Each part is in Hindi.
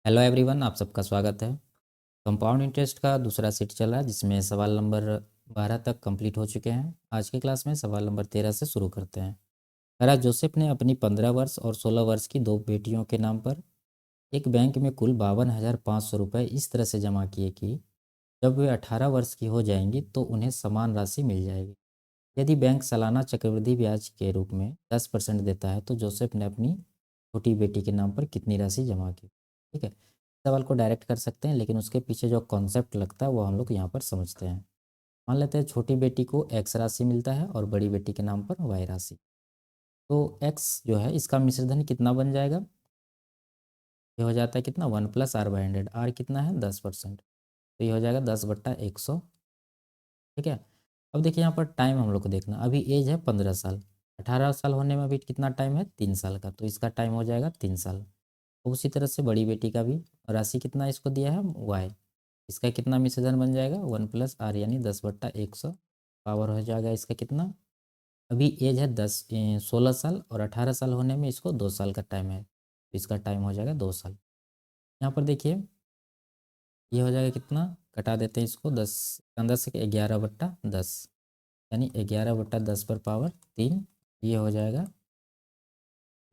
हेलो एवरीवन, आप सबका स्वागत है। कंपाउंड इंटरेस्ट का दूसरा सेट चल रहा है जिसमें सवाल नंबर 12 तक कंप्लीट हो चुके हैं। आज के क्लास में सवाल नंबर 13 से शुरू करते हैं। करा जोसेफ ने अपनी 15 वर्ष और 16 वर्ष की दो बेटियों के नाम पर एक बैंक में कुल 52,500 रुपये इस तरह से जमा किए कि जब वे 18 वर्ष की हो जाएंगी तो उन्हें समान राशि मिल जाएगी। यदि बैंक सालाना चक्रवृद्धि ब्याज के रूप में 10% देता है तो जोसेफ ने अपनी छोटी बेटी के नाम पर कितनी राशि जमा की। ठीक है, सवाल को डायरेक्ट कर सकते हैं लेकिन उसके पीछे जो कॉन्सेप्ट लगता है वो हम लोग यहाँ पर समझते हैं। मान लेते हैं छोटी बेटी को एक्स राशि मिलता है और बड़ी बेटी के नाम पर वाई राशि। तो एक्स जो है इसका मिश्रधन कितना बन जाएगा, ये हो जाता है कितना 1+r/100। आर कितना है 10%, तो ये हो जाएगा 10/100। ठीक है, अब देखिए यहाँ पर टाइम हम लोग को देखना, अभी एज है 15 साल, 18 साल होने में अभी कितना टाइम है 3 साल का, तो इसका टाइम हो जाएगा 3 साल। उसी तरह से बड़ी बेटी का भी राशि कितना इसको दिया है वाई, इसका कितना मिश्रधन बन जाएगा 1+r यानी 10/100। पावर हो जाएगा इसका कितना, अभी एज है 16 साल और 18 साल होने में इसको 2 साल का टाइम है, तो इसका टाइम हो जाएगा 2 साल। यहाँ पर देखिए ये हो जाएगा कितना, कटा देते हैं इसको, 11/10 यानी 11/10 पर पावर 3, ये हो जाएगा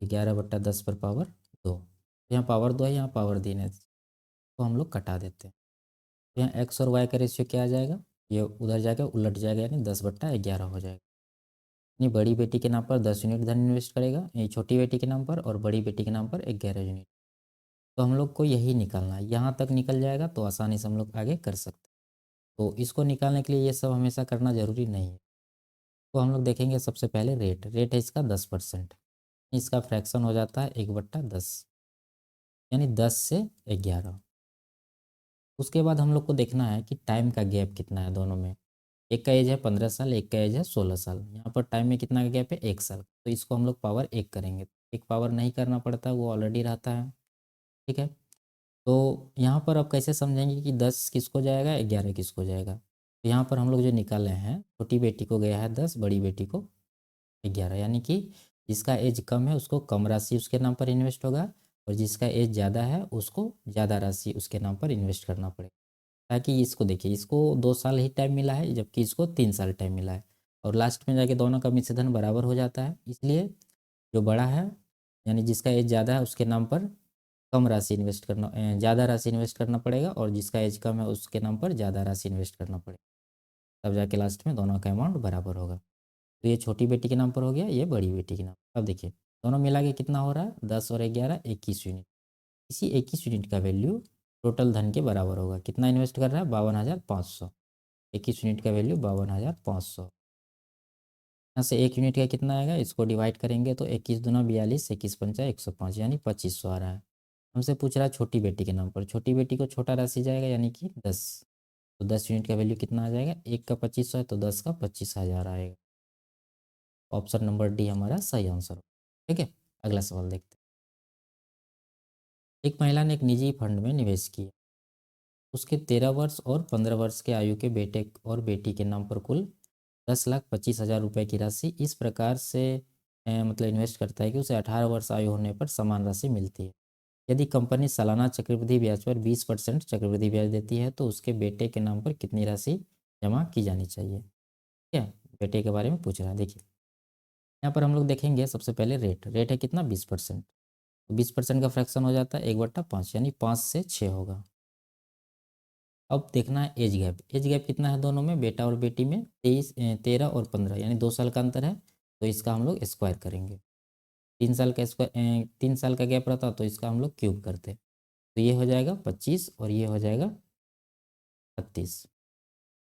11/10 पर पावर 2। यहाँ पावर 2 है, यहाँ पावर 3 है, तो हम लोग कटा देते हैं। तो यहाँ एक्स और वाई का रेशियो क्या आ जाएगा, ये उधर जाकर उलट जाएगा यानी 10/11 हो जाएगा। यानी बड़ी बेटी के नाम पर 10 यूनिट धन इन्वेस्ट करेगा, ये छोटी बेटी के नाम पर, और बड़ी बेटी के नाम पर 11 यूनिट। तो हम लोग को यही निकालना है, यहाँ तक निकल जाएगा तो आसानी से हम लोग आगे कर सकते हैं। तो इसको निकालने के लिए ये सब हमेशा करना जरूरी नहीं है। तो हम लोग देखेंगे सबसे पहले रेट, रेट है इसका 10%, इसका फ्रैक्शन हो जाता है 1/10 यानी 10 से 11। उसके बाद हम लोग को देखना है कि टाइम का गैप कितना है दोनों में। एक का एज है 15 साल, एक का एज है 16 साल, यहाँ पर टाइम में कितना का गैप है 1 साल, तो इसको हम लोग पावर 1 करेंगे। एक पावर नहीं करना पड़ता, वो ऑलरेडी रहता है। ठीक है, तो यहाँ पर अब कैसे समझेंगे कि 10 किसको जाएगा 11 किसको जाएगा। तो यहाँ पर हम लोग जो निकाले हैं, छोटी बेटी को गया है 10, बड़ी बेटी को 11, यानी कि जिसका एज कम है उसको कम राशि उसके नाम पर इन्वेस्ट होगा, और जिसका एज ज़्यादा है उसको ज़्यादा राशि उसके नाम पर इन्वेस्ट करना पड़ेगा। ताकि इसको देखिए, इसको 2 साल ही टाइम मिला है जबकि इसको 3 साल टाइम मिला है, और लास्ट में जाके दोनों का मिश्रधन बराबर हो जाता है। इसलिए जो बड़ा है यानी जिसका एज ज़्यादा है उसके नाम पर कम राशि इन्वेस्ट करना, ज़्यादा राशि इन्वेस्ट करना पड़ेगा, और जिसका एज कम है उसके नाम पर ज़्यादा राशि इन्वेस्ट करना पड़ेगा, तब जाके लास्ट में दोनों का अमाउंट बराबर होगा। तो ये छोटी बेटी के नाम पर हो गया, ये बड़ी बेटी के नाम। अब देखिए दोनों मिला के कितना हो रहा है, 10 और 11 21 यूनिट। इसी 21 यूनिट का वैल्यू टोटल धन के बराबर होगा। कितना इन्वेस्ट कर रहा है 52,500, 21 यूनिट का वैल्यू 52,500। यहाँ से 1 यूनिट का कितना आएगा, इसको डिवाइड करेंगे तो 21 दूना 42, 21 पंचा 105 यानी 2500 आ रहा है। हमसे पूछ रहा है छोटी बेटी के नाम पर, छोटी बेटी को छोटा राशि जाएगा यानी कि 10, तो 10 यूनिट का वैल्यू कितना आ जाएगा, एक का 2500 है तो 10 का 25,000 आएगा। ऑप्शन नंबर डी हमारा सही आंसर हो। ठीक है, अगला सवाल देखते हैं। एक महिला ने एक निजी फंड में निवेश किया, उसके 13 वर्ष और 15 वर्ष के आयु के बेटे और बेटी के नाम पर कुल 10,25,000 रुपये की राशि इस प्रकार से मतलब इन्वेस्ट करता है कि उसे 18 वर्ष आयु होने पर समान राशि मिलती है। यदि कंपनी सालाना चक्रवृद्धि ब्याज पर 20% चक्रवृद्धि ब्याज देती है तो उसके बेटे के नाम पर कितनी राशि जमा की जानी चाहिए। ठीक है, बेटे के बारे में पूछ रहा है। देखिए यहाँ पर हम लोग देखेंगे सबसे पहले रेट, रेट है कितना 20%, तो 20% का फ्रैक्शन हो जाता है 1/5 यानी 5 से 6 होगा। अब देखना है एज गैप, एज गैप कितना है दोनों में, बेटा और बेटी में 13 और 15 यानी 2 साल का अंतर है, तो इसका हम लोग स्क्वायर करेंगे। 3 साल का स्क्वायर 3 साल का गैप रहता तो इसका हम लोग क्यूब करते, तो ये हो जाएगा 25 और ये हो जाएगा 36।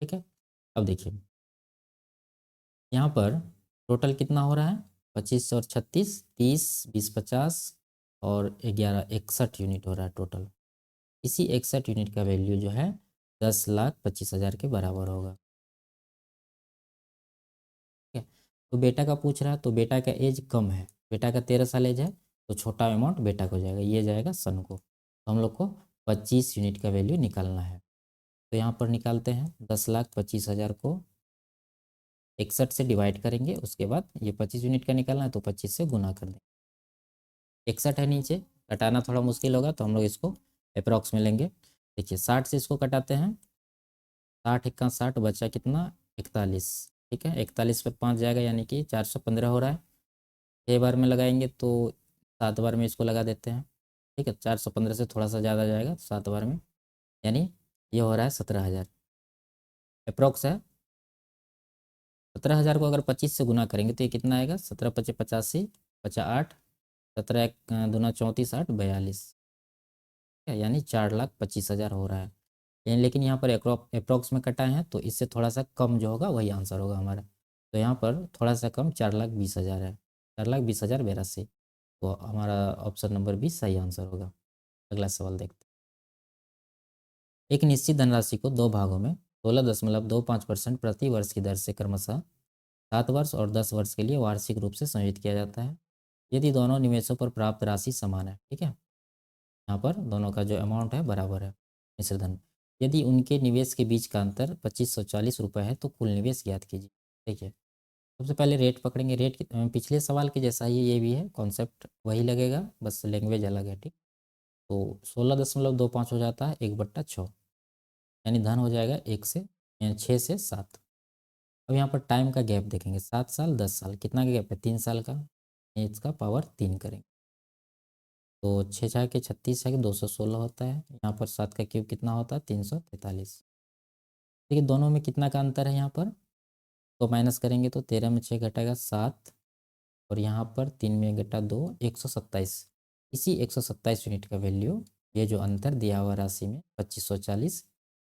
ठीक है, अब देखिए यहाँ पर टोटल कितना हो रहा है, 25 और 36 30 20 50 और 11 61 यूनिट हो रहा है टोटल। इसी 61 यूनिट का वैल्यू जो है 10,25,000 के बराबर होगा। ठीक है, तो बेटा का पूछ रहा है तो बेटा का एज कम है, बेटा का 13 साल एज है, तो छोटा अमाउंट बेटा को जाएगा, ये जाएगा सन को। तो हम लोग को 25 यूनिट का वैल्यू निकालना है, तो यहाँ पर निकालते हैं 10,25,000 को 61 से डिवाइड करेंगे, उसके बाद ये 25 यूनिट का निकालना है तो 25 से गुना कर देंगे। 61 है नीचे, घटाना थोड़ा मुश्किल होगा तो हम लोग इसको अप्रॉक्स में लेंगे। देखिए 60 से इसको कटाते हैं, 60 इक्का 60 बचा कितना 41। ठीक है, 41 पर 5 जाएगा यानी कि 415 हो रहा है। 6 बार में लगाएंगे तो 7 बार में इसको लगा देते हैं। ठीक है, 415 से थोड़ा सा ज़्यादा जाएगा 7 बार में, यानी ये हो रहा है 17,000 अप्रॉक्स है। 17,000 को अगर 25 से गुना करेंगे तो ये कितना आएगा, 17 पचे 85, 50 8, 17 एक दूना 34, 8 42, यानी 4,25,000 हो रहा है। लेकिन यहाँ पर अप्रॉक्स में कटाए हैं तो इससे थोड़ा सा कम जो होगा वही आंसर होगा हमारा। तो यहाँ पर थोड़ा सा कम 4,20,000 है, 4,20,082। तो हमारा ऑप्शन नंबर 20 सही आंसर होगा। अगला सवाल देखते हैं। एक निश्चित धनराशि को दो भागों में 16.25% प्रति वर्ष की दर से क्रमशः 7 वर्ष और 10 वर्ष के लिए वार्षिक रूप से संयोजित किया जाता है यदि दोनों निवेशों पर प्राप्त राशि समान है। ठीक है, यहाँ पर दोनों का जो अमाउंट है बराबर है, मिश्र धन। यदि उनके निवेश के बीच का अंतर 2540 रुपये है तो कुल निवेश ज्ञात कीजिए। देखिए सबसे पहले रेट पकड़ेंगे। रेट पिछले सवाल के जैसा ही ये भी है, कॉन्सेप्ट वही लगेगा, बस लैंग्वेज अलग है। ठीक, तो 16.25 हो जाता है 1/6, यानी धन हो जाएगा 6 से 7। अब यहाँ पर टाइम का गैप देखेंगे, 7 साल 10 साल, कितना का गैप है, 3 साल का। इसका पावर 3 करेंगे तो 6 छः के 36 है कि 216 होता है। यहाँ पर 7 का क्यूब कितना होता है, 343। देखिए दोनों में कितना का अंतर है, यहाँ पर तो माइनस करेंगे तो 13 में 6 घटेगा 7, और यहाँ पर 3 में घटा 2, 127। इसी 127 यूनिट का वैल्यू, ये जो अंतर दिया हुआ राशि में 2540,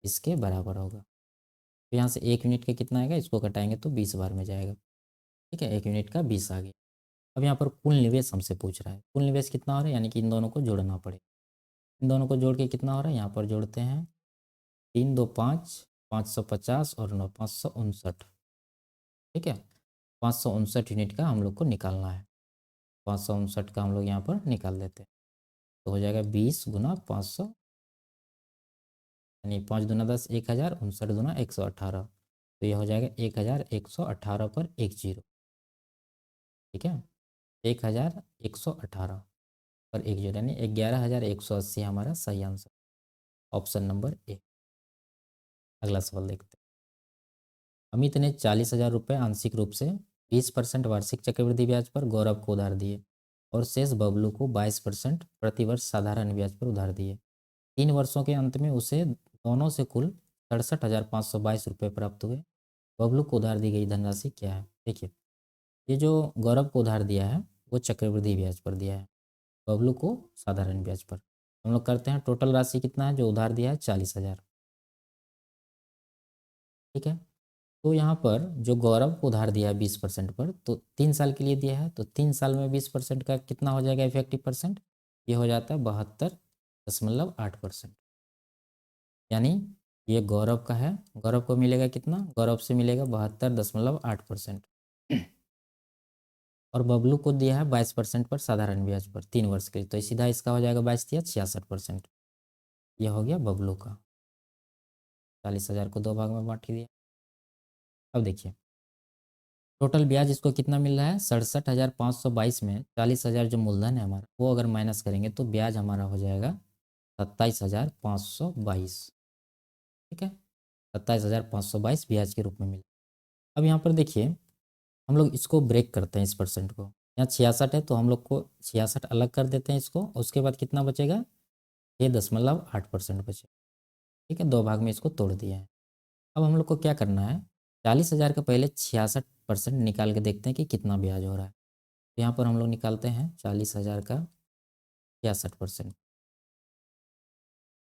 इसके बराबर होगा। तो यहाँ से 1 यूनिट का कितना आएगा, इसको घटाएंगे तो 20 बार में जाएगा। ठीक है, 1 यूनिट का 20 आ गया। अब यहाँ पर कुल निवेश हमसे पूछ रहा है, कुल निवेश कितना हो रहा है, यानी कि इन दोनों को जोड़ना पड़ेगा। इन दोनों को जोड़ के कितना हो रहा है, यहाँ पर जोड़ते हैं 3 2 5, 550 और 9 559। ठीक है, 559 यूनिट का हम लोग को निकालना है। 559 का हम लोग यहाँ पर निकाल देते हैं तो हो जाएगा 20 गुना 500, यानी 5 दूना 10, 1000, 59 दूना 118। तो यह हो जाएगा 1118 पर 10। ठीक है, 1118 पर 10, यानी 11,180 हमारा सही आंसर, ऑप्शन नंबर ए। अगला सवाल देखते हैं। अमित ने 40,000 रुपये आंशिक रूप से 20% वार्षिक चक्रवृद्धि ब्याज पर गौरव को उधार दिए और शेष बबलू को 22% प्रतिवर्ष साधारण ब्याज पर उधार दिए। 3 वर्षों के अंत में उसे दोनों से कुल 67,522 रुपये प्राप्त हुए। बबलू को उधार दी गई धनराशि क्या है। देखिए ये जो गौरव को उधार दिया है वो चक्रवृद्धि ब्याज पर दिया है, बबलू को साधारण ब्याज पर। हम लोग करते हैं, टोटल राशि कितना है जो उधार दिया है, 40,000। ठीक है, तो यहाँ पर जो गौरव को उधार दिया है 20% पर, तो 3 साल के लिए दिया है, तो 3 साल में 20% का कितना हो जाएगा इफेक्टिव परसेंट, ये हो जाता है 72.8%। यानी ये गौरव का है, गौरव को मिलेगा कितना, गौरव से मिलेगा 72.8%। और बबलू को दिया है 22% पर साधारण ब्याज पर 3 वर्ष के लिए, तो सीधा इसका हो जाएगा 22 दिया 66%। यह हो गया बबलू का। 40,000 को 2 भाग में बांट दिया। अब देखिए टोटल ब्याज इसको कितना मिल रहा है, 67,522 में 40,000 जो मूलधन है हमारा, वो अगर माइनस करेंगे तो ब्याज हमारा हो जाएगा 27,522। ठीक है, 27,522 ब्याज के रूप में मिला। अब यहाँ पर देखिए हम लोग इसको ब्रेक करते हैं, इस परसेंट को। यहाँ 66 है तो हम लोग को 66 अलग कर देते हैं इसको, और उसके बाद कितना बचेगा, 6.8% बचे। ठीक है, 2 भाग में इसको तोड़ दिया है। अब हम लोग को क्या करना है, 40,000 का पहले 66% निकाल के देखते हैं कि कितना ब्याज हो रहा है। तो यहाँ पर हम लोग निकालते हैं 40,000 का 66%,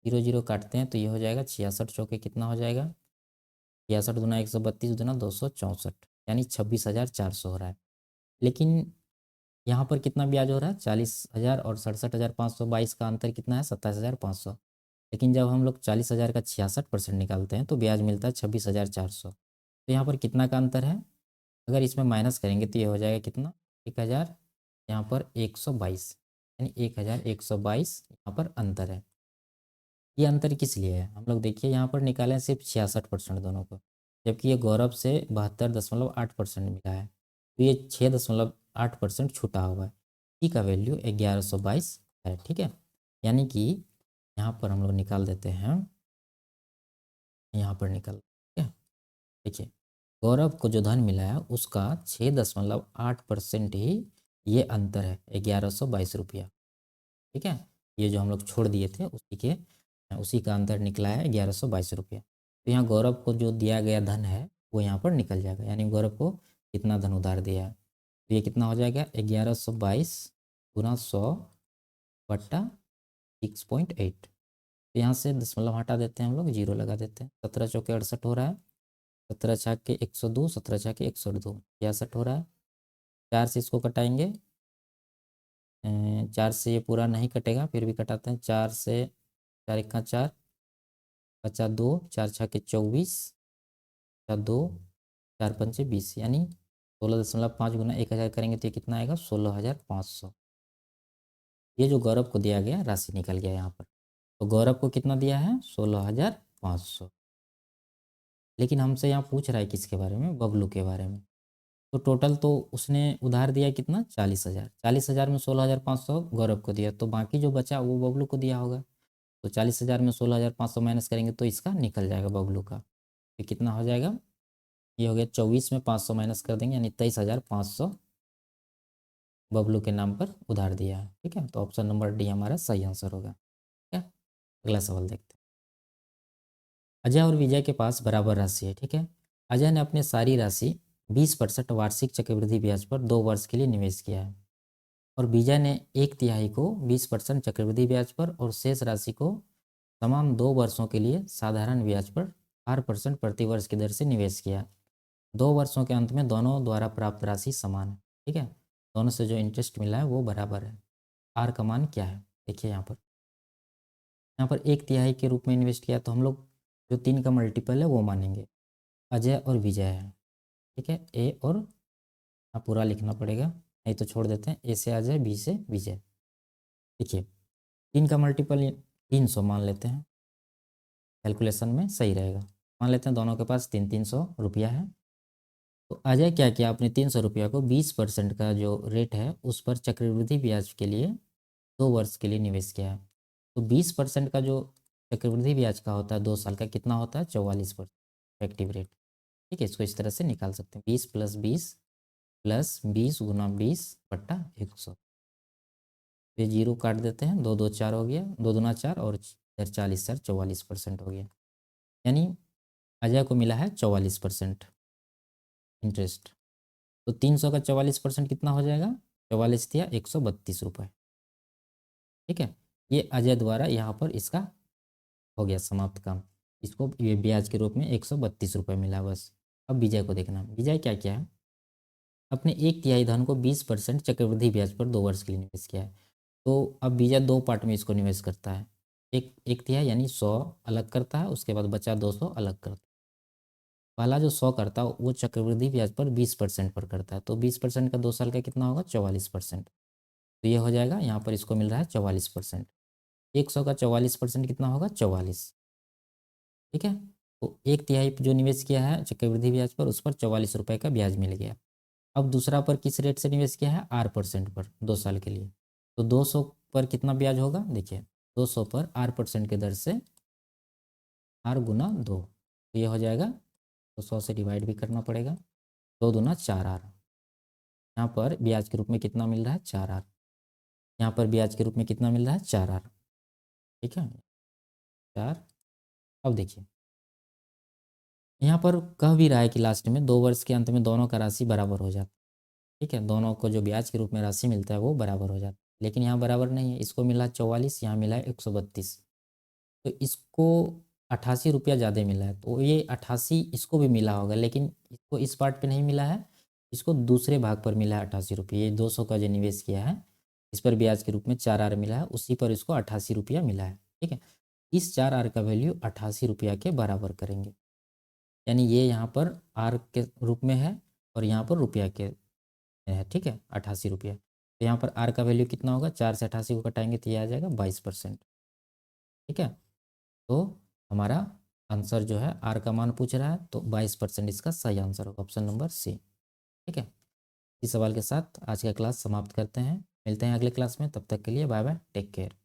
0 0 काटते हैं तो ये हो जाएगा 66 चौके कितना हो जाएगा, 66 दूना 132 दूना 264, यानी 26,400 हो रहा है। लेकिन यहाँ पर कितना ब्याज हो रहा है, 40,000 और 67,522 का अंतर कितना है, 27,500। लेकिन जब हम लोग 40,000 का 66% निकालते हैं तो ब्याज मिलता है 26,400। तो यहाँ पर कितना का अंतर है, अगर इसमें माइनस करेंगे तो ये हो जाएगा कितना, 1,000, यहाँ पर 122, यानी 1,122 यहाँ पर अंतर है। ये अंतर किस लिए है, हम लोग देखिए यहाँ पर निकालें सिर्फ 66% दोनों को, जबकि ये गौरव से 72.8% मिला है, तो ये 6.8% छूटा हुआ है। ई का वैल्यू 1122 है। ठीक है, यानी कि यहाँ पर हम लोग निकाल देते हैं, यहाँ पर निकल, ठीक है। देखिए, गौरव को जो धन मिला है उसका 6.8% ही ये अंतर है, 1122 रुपया, ठीक है। ये जो हम लोग छोड़ दिए थे उसी का अंतर निकला है 1122 रुपया। तो यहाँ गौरव को जो दिया गया धन है वो यहाँ पर निकल जाएगा, यानी गौरव को कितना धन उधार दिया है। तो ये कितना हो जाएगा, 1122 गुना 100 बट्टा 6.8। तो यहाँ से दशमलव हटा देते हैं हम लोग, जीरो लगा देते हैं। 17 चौके 68 हो रहा है, 17 छाके 102, 17 छाके 102, 66 हो रहा है। 4 से इसको कटाएंगे, 4 से ये पूरा नहीं कटेगा, फिर भी कटाते हैं। 4 से 4 1 4, 52, 4 छाके 24, 2, 4 पंचे 20, यानी 16.5 गुना 1000 करेंगे तो ये कितना आएगा, 16,500। ये जो गौरव को दिया गया राशि निकल गया यहाँ पर। तो गौरव को कितना दिया है, 16,500। लेकिन हमसे यहाँ पूछ रहा है किसके बारे में, बबलू के बारे में। तो टोटल तो उसने उधार दिया कितना, 40,000। 40,000 में 16,500 गौरव को दिया, तो बाकी जो बचा वो बबलू को दिया होगा। तो 40,000 में 16,500 माइनस करेंगे तो इसका निकल जाएगा बबलू का। तो कितना हो जाएगा, ये हो गया 24 में 500 माइनस कर देंगे, यानी 23,500 बबलू के नाम पर उधार दिया है, ठीक है। तो ऑप्शन नंबर डी हमारा सही आंसर होगा, ठीक है। अगला सवाल देखते हैं। अजय और विजय के पास बराबर राशि है, ठीक है। अजय ने अपनी सारी राशि 20% वार्षिक चक्रवृद्धि ब्याज पर 2 वर्ष के लिए निवेश किया है, और विजय ने 1/3 को 20% चक्रवृद्धि ब्याज पर और शेष राशि को समान 2 वर्षों के लिए साधारण ब्याज पर 8% प्रति वर्ष की दर से निवेश किया। 2 वर्षों के अंत में दोनों द्वारा प्राप्त राशि समान है, ठीक है। दोनों से जो इंटरेस्ट मिला है वो बराबर है। आर का मान क्या है, देखिए यहाँ पर 1/3 के रूप में इन्वेस्ट किया, तो हम लोग जो 3 का मल्टीपल है वो मानेंगे। अजय और विजय है, ठीक है। ए और पूरा लिखना पड़ेगा, नहीं तो छोड़ देते हैं। ए से अजय, बी से विजय। देखिए 3 का मल्टीपल 300 मान लेते हैं, कैलकुलेशन में सही रहेगा। मान लेते हैं दोनों के पास 300 रुपया है। तो अजय क्या किया, अपने 300 रुपया को 20% का जो रेट है उस पर चक्रवृद्धि ब्याज के लिए 2 वर्ष के लिए निवेश किया है। तो 20% का जो चक्रवृद्धि ब्याज का होता है 2 साल का, कितना होता है, 44% इफेक्टिव रेट, ठीक है। इसको इस तरह से निकाल सकते हैं, 20 + 20 + 20 गुना 20/100। ये जीरो काट देते हैं, 2 2 4 हो गया, 2 दूना 4 और 40 4 44% हो गया, यानी अजय को मिला है 44% इंटरेस्ट। तो 300 का 44% कितना हो जाएगा, 44 दिया 132 रुपये, ठीक है। ये अजय द्वारा यहाँ पर इसका हो गया समाप्त काम। इसको ये ब्याज के रूप में 132 रुपये मिला बस। अब विजय को देखना, विजय क्या किया है, अपने 1/3 धन को 20% चक्रवृद्धि ब्याज पर 2 वर्ष के लिए निवेश किया है। तो अब विजय 2 पार्ट में इसको निवेश करता है। 1/3 यानी 100 अलग करता है, उसके बाद बचा 200 अलग करता है। पहला जो 100 करता है वो चक्रवृद्धि ब्याज पर 20% पर करता है, तो 20% का 2 साल का कितना होगा, 44%। तो ये हो जाएगा, यहाँ पर इसको मिल रहा है 44%। 100 का 44% कितना होगा, 44, ठीक है। तो 1/3 जो निवेश किया है चक्रवृद्धि ब्याज पर, उस पर 44 रुपये का ब्याज मिल गया। अब दूसरा पर किस रेट से निवेश किया है, R% पर 2 साल के लिए। तो 200 पर कितना ब्याज होगा, देखिए 200 पर R% के दर से R गुना 2, तो ये हो जाएगा, तो 100 से डिवाइड भी करना पड़ेगा, 2 दूना 4R। यहाँ पर ब्याज के रूप में कितना मिल रहा है, 4R। यहाँ पर ब्याज के रूप में कितना मिल रहा है, 4R, ठीक है, 4। अब देखिए यहाँ पर कह भी रहा है कि लास्ट में 2 वर्ष के अंत में दोनों का राशि बराबर हो जाता है, ठीक है। दोनों को जो ब्याज के रूप में राशि मिलता है वो बराबर हो जाता है, लेकिन यहाँ बराबर नहीं है। इसको मिला 44, यहाँ मिला है 132, तो इसको 88 रुपया ज़्यादा मिला है। तो ये 88 इसको भी मिला होगा, लेकिन इसको इस पार्ट पे नहीं मिला है, इसको दूसरे भाग पर मिला है 88 रुपये। ये 200 का जो निवेश किया है इस पर ब्याज के रूप में 4R मिला है, उसी पर इसको 88 रुपया मिला है, ठीक है। इस 4R का वैल्यू 88 रुपया के बराबर करेंगे, यानी ये यहाँ पर R के रूप में है और यहाँ पर रुपया के है, ठीक है, 88 रुपया। तो यहाँ पर R का वैल्यू कितना होगा, 4 से 88 को कटाएंगे तो ये आ जाएगा 22%, ठीक है। तो हमारा आंसर जो है R का मान पूछ रहा है, तो 22% इसका सही आंसर होगा, ऑप्शन नंबर सी, ठीक है। इस सवाल के साथ आज का क्लास समाप्त करते हैं, मिलते हैं अगले क्लास में, तब तक के लिए बाय बाय, टेक केयर।